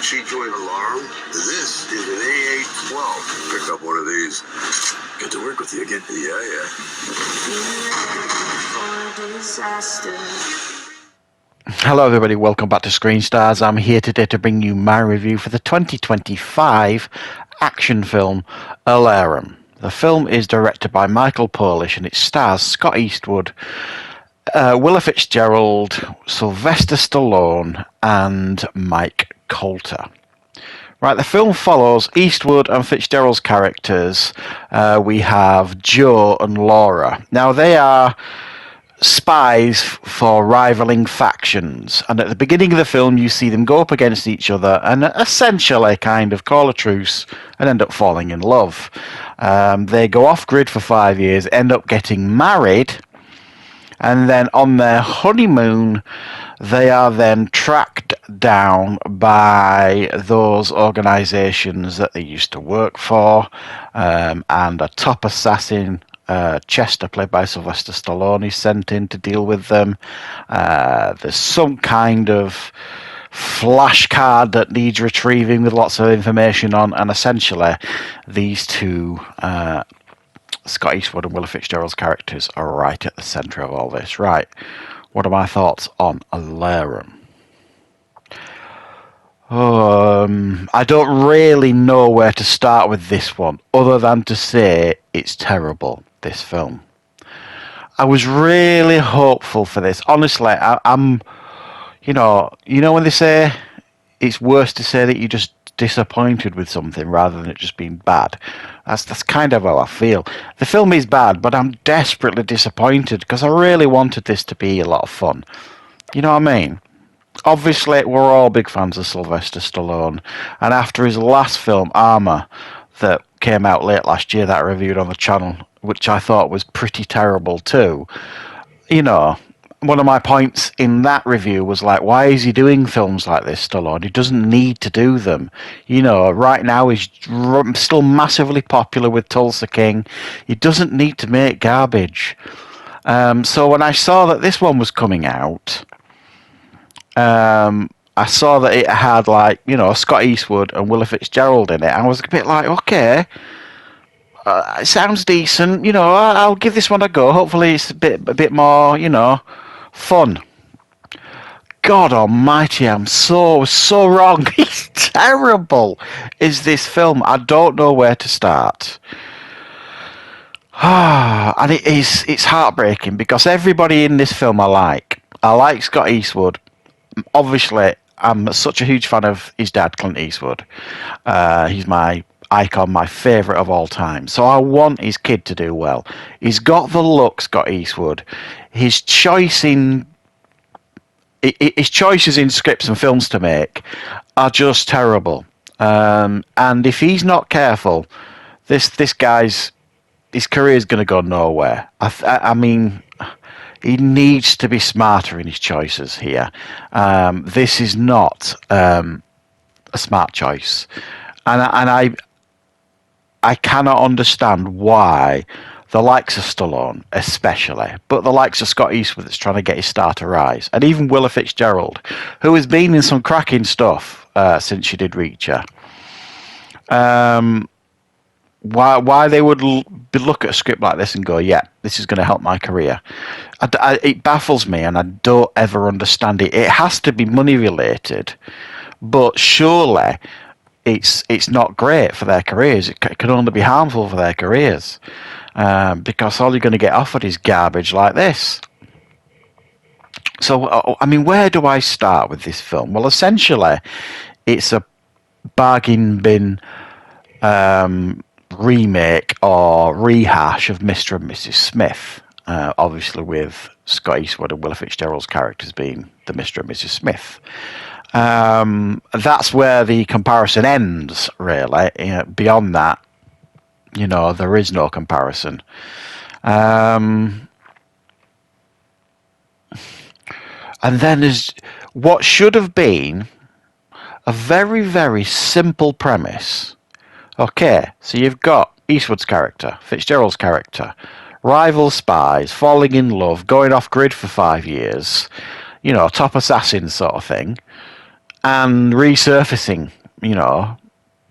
Did she join Alarum? This is an AA-12. Pick up one of these. Good to work with you again. Yeah. Hello everybody, welcome back to Screenstars. I'm here today to bring you my review for the 2025 action film Alarum. The film is directed by Michael Polish and it stars Scott Eastwood, Willa Fitzgerald, Sylvester Stallone and Mike Coulter. Right, the film follows Eastwood and Fitzgerald's characters. We have Joe and Laura. Now they are spies for rivaling factions, and at the beginning of the film you see them go up against each other and essentially kind of call a truce and end up falling in love. They go off grid for 5 years, end up getting married, and then on their honeymoon they are then tracked down by those organisations that they used to work for, and a top assassin, Chester, played by Sylvester Stallone, is sent in to deal with them. There's some kind of flashcard that needs retrieving with lots of information on, and essentially these two, Scott Eastwood and Willa Fitzgerald's characters, are right at the centre of all this. Right, what are my thoughts on Alarum? I don't really know where to start with this one, other than to say it's terrible, this film. I was really hopeful for this. Honestly, I'm, you know when they say it's worse to say that you're just disappointed with something rather than it just being bad. That's kind of how I feel. The film is bad, but I'm desperately disappointed because I really wanted this to be a lot of fun. You know what I mean? Obviously, we're all big fans of Sylvester Stallone, and after his last film, Armour, that came out late last year that I reviewed on the channel, which I thought was pretty terrible too, one of my points in that review was like, why is he doing films like this, Stallone? He doesn't need to do them. Right now he's still massively popular with Tulsa King. He doesn't need to make garbage. So when I saw that this one was coming out, I saw that it had Scott Eastwood and Willa Fitzgerald in it. I was a bit like, okay, it sounds decent. I'll give this one a go. Hopefully, it's a bit more, fun. God Almighty, I'm so wrong. It's terrible. Is this film? I don't know where to start. And it's heartbreaking because everybody in this film I like Scott Eastwood. Obviously, I'm such a huge fan of his dad, Clint Eastwood. He's my icon, my favourite of all time. So I want his kid to do well. He's got the look, Scott Eastwood. His choices in scripts and films to make are just terrible. And if he's not careful, this guy's his career is going to go nowhere. I mean, he needs to be smarter in his choices here. This is not a smart choice, and I cannot understand why the likes of Stallone, especially, but the likes of Scott Eastwood that's trying to get his star to rise, and even Willa Fitzgerald, who has been in some cracking stuff since she did Reacher. Why they would look at a script like this and go, yeah, this is going to help my career. It baffles me, and I don't ever understand it. It has to be money related, but surely it's not great for their careers. It can only be harmful for their careers, because all you're going to get offered is garbage like this. So, I mean, where do I start with this film? Well, essentially, it's a bargain bin remake or rehash of Mr. and Mrs. Smith, obviously with Scott Eastwood and Willa Fitzgerald's characters being the Mr. and Mrs. Smith. That's where the comparison ends, really. Beyond that, there is no comparison. And then there's what should have been a very, very simple premise. Okay, so you've got Eastwood's character, Fitzgerald's character, rival spies, falling in love, going off grid for 5 years, top assassin sort of thing. and resurfacing,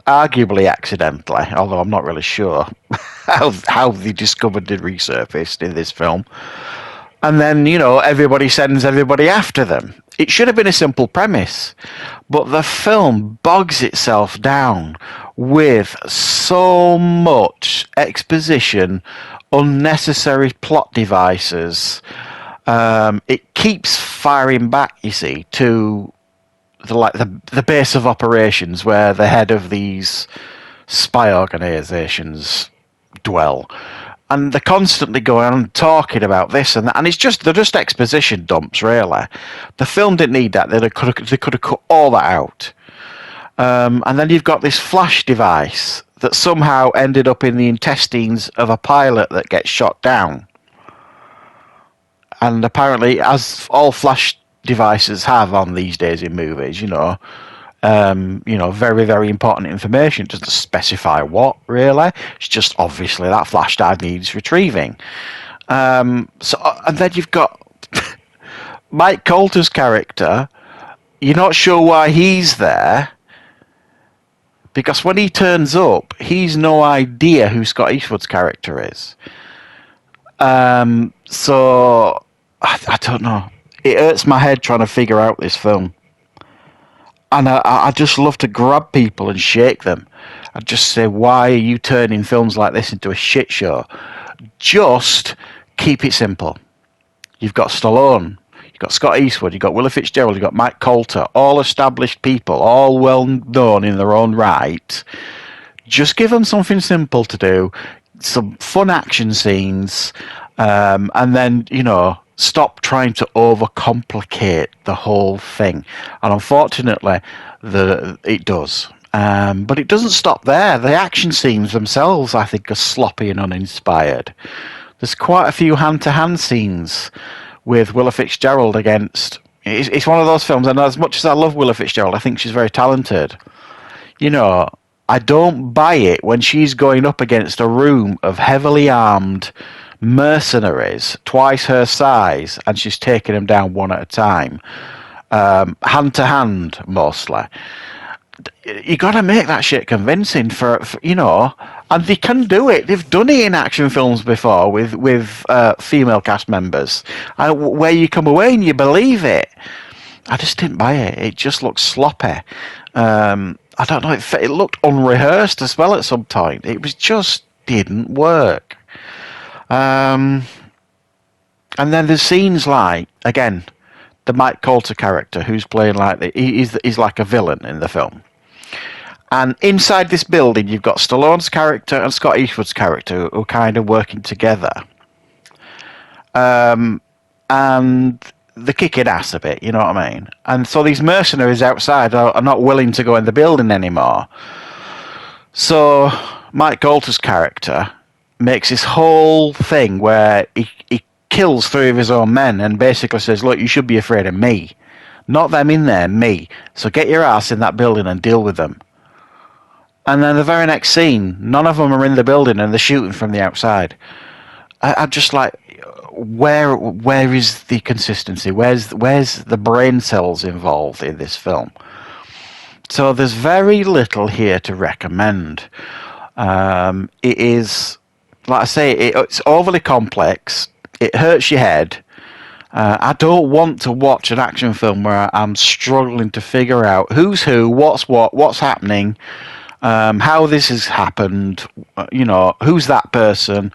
arguably accidentally, although I'm not really sure how they discovered they resurfaced in this film. And then, everybody sends everybody after them. It should have been a simple premise, but the film bogs itself down with so much exposition, unnecessary plot devices. It keeps firing back, you see, to the base of operations where the head of these spy organizations dwell, and they're constantly going on talking about this and that, and they're just exposition dumps, really. The film didn't need that. They could have cut all that out. And then you've got this flash device that somehow ended up in the intestines of a pilot that gets shot down. And apparently, as all flash devices have on these days in movies, very, very important information. It doesn't specify what, really. It's just obviously that flash drive needs retrieving. And then you've got Mike Coulter's character. You're not sure why he's there, because when he turns up, he's no idea who Scott Eastwood's character is. So I don't know. It hurts my head trying to figure out this film. And I just love to grab people and shake them. I'd just say, why are you turning films like this into a shit show? Just keep it simple. You've got Stallone, you've got Scott Eastwood, you've got Willa Fitzgerald, you've got Mike Coulter, all established people, all well known in their own right. Just give them something simple to do, some fun action scenes, and then, stop trying to overcomplicate the whole thing. And unfortunately, it does. But it doesn't stop there. The action scenes themselves, I think, are sloppy and uninspired. There's quite a few hand-to-hand scenes with Willa Fitzgerald against... It's one of those films, and as much as I love Willa Fitzgerald, I think she's very talented. I don't buy it when she's going up against a room of heavily armed mercenaries, twice her size, and she's taking them down one at a time, hand to hand mostly. You got to make that shit convincing for and they can do it. They've done it in action films before with female cast members, where you come away and you believe it. I just didn't buy it. It just looked sloppy. I don't know. It looked unrehearsed as well at some point. It just didn't work. And then there's scenes like, again, the Mike Coulter character who's playing he's like a villain in the film. And inside this building, you've got Stallone's character and Scott Eastwood's character who are kind of working together. And they're kicking ass a bit, you know what I mean? And so these mercenaries outside are not willing to go in the building anymore. So Mike Coulter's character makes this whole thing where he kills 3 of his own men and basically says, look, you should be afraid of me. Not them in there, me. So get your ass in that building and deal with them. And then the very next scene, none of them are in the building and they're shooting from the outside. I'm just like, where is the consistency? Where's the brain cells involved in this film? So there's very little here to recommend. It is, like I say, it's overly complex. It hurts your head. I don't want to watch an action film where I'm struggling to figure out who's who, what's happening, how this has happened, who's that person.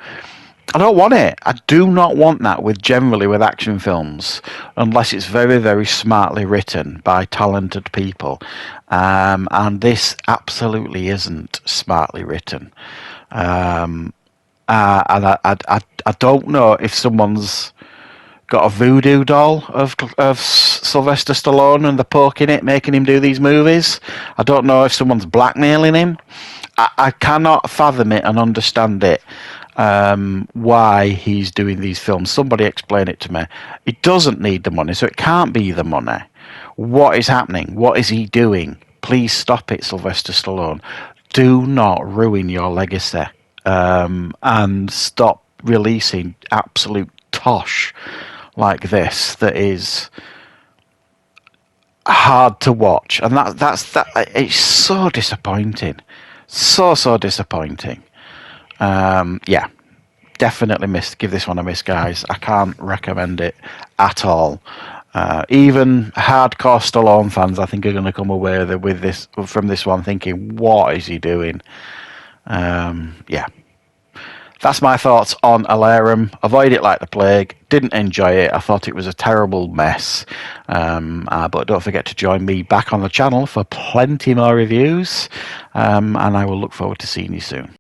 I don't want it. I do not want that generally with action films, unless it's very, very smartly written by talented people. And this absolutely isn't smartly written. And I don't know if someone's got a voodoo doll of Sylvester Stallone and they're poking it, making him do these movies. I don't know if someone's blackmailing him. I cannot fathom it and understand it. Why he's doing these films. Somebody explain it to me. He doesn't need the money, so it can't be the money. What is happening? What is he doing? Please stop it, Sylvester Stallone. Do not ruin your legacy. And stop releasing absolute tosh like this that is hard to watch, and that. It's so disappointing, so disappointing. Yeah, definitely give this one a miss, guys. I can't recommend it at all. Even hardcore Stallone fans, I think, are going to come away from this one thinking, "What is he doing?" Yeah. That's my thoughts on Alarum. Avoid it like the plague. Didn't enjoy it. I thought it was a terrible mess. But don't forget to join me back on the channel for plenty more reviews. And I will look forward to seeing you soon.